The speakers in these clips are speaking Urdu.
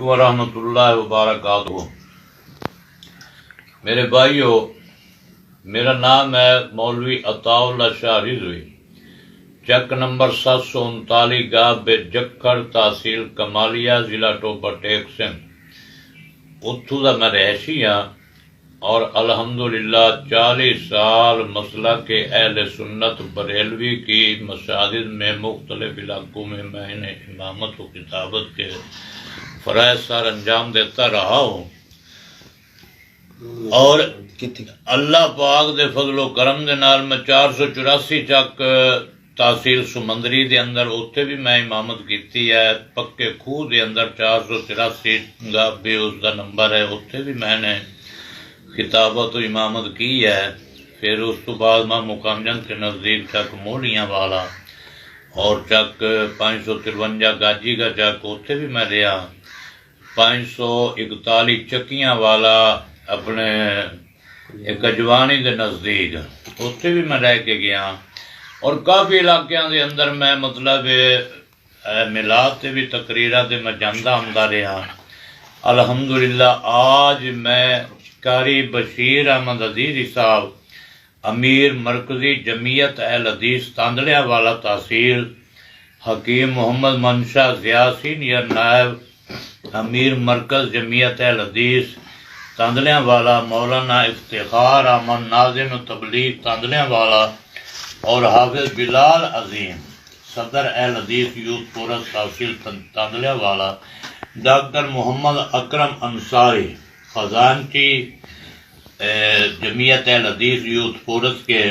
ورحمۃ اللہ وبرکاتہ۔ میرے بھائیو، میرا نام ہے مولوی عطا اللہ شاہ رضوی، چک نمبر 739 گاہ بے جکھڑ، تحصیل کمالیہ، ضلع ٹوپا ٹیک سندھ۔ اتھو دا میں رہائشی ہاں اور الحمدللہ 40 سال مسئلہ کے اہل سنت بریلوی کی مساجد میں مختلف علاقوں میں نے امامت و کتابت کے فرائض سر انجام دیتا رہا ہوں، اور اللہ پاک دے فضل و کرم دے نال میں 484 چک تحصیل سمندری دے اندر اتھے بھی میں امامت کیتی ہے۔ پکے خوہ دے اندر 483 گاہ بے اس دا نمبر ہے، اتھے بھی میں نے کتابت و امامت کی ہے۔ پھر اس تو بعد میں مکانجن کے نزدیک چک موڑیاں والا اور چک 553 گاجی کا چک اتھے بھی میں رہا۔ 541 چکیاں والا اپنے کجوانی دے نزدیک اتھے بھی میں رہ کے گیا، اور کافی علاقیاں دے اندر میں مطلب میلاد تے بھی تقریرات تے میں جاندہ آمدہ رہا۔ الحمدللہ آج میں قاری بشیر احمد عزیزی صاحب، امیر مرکزی جمعیت اہل حدیث تاندلیاں والا تحصیل، حکیم محمد منشا ضیاء سینئر نائب امیر مرکز جمعیت اہل حدیث تاندلیاں والا، مولانا افتخار احمد ناظم تبلیغ تاندلیاں والا، اور حافظ بلال عظیم صدر اہل حدیث یوتھ فورس تحصیل تاندلیاں والا، ڈاکٹر محمد اکرم انصاری خزانچی جمعیت اہل حدیث یوتھ فورس کے،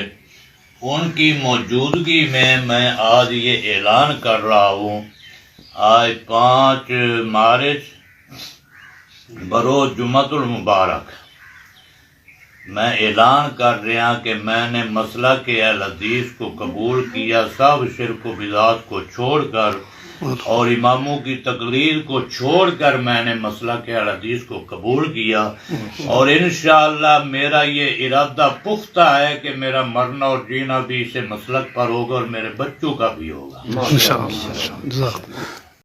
ان کی موجودگی میں آج یہ اعلان کر رہا ہوں۔ آج 5 مارچ بروز جمعۃ المبارک میں اعلان کر رہا کہ میں نے مسئلہ کے اہل حدیث کو قبول کیا، سب شرک و بدعات کو چھوڑ کر اور اماموں کی تقلید کو چھوڑ کر میں نے مسئلہ کے اہل حدیث کو قبول کیا، اور انشاءاللہ میرا یہ ارادہ پختہ ہے کہ میرا مرنا اور جینا بھی اسے مسلک پر ہوگا اور میرے بچوں کا بھی ہوگا۔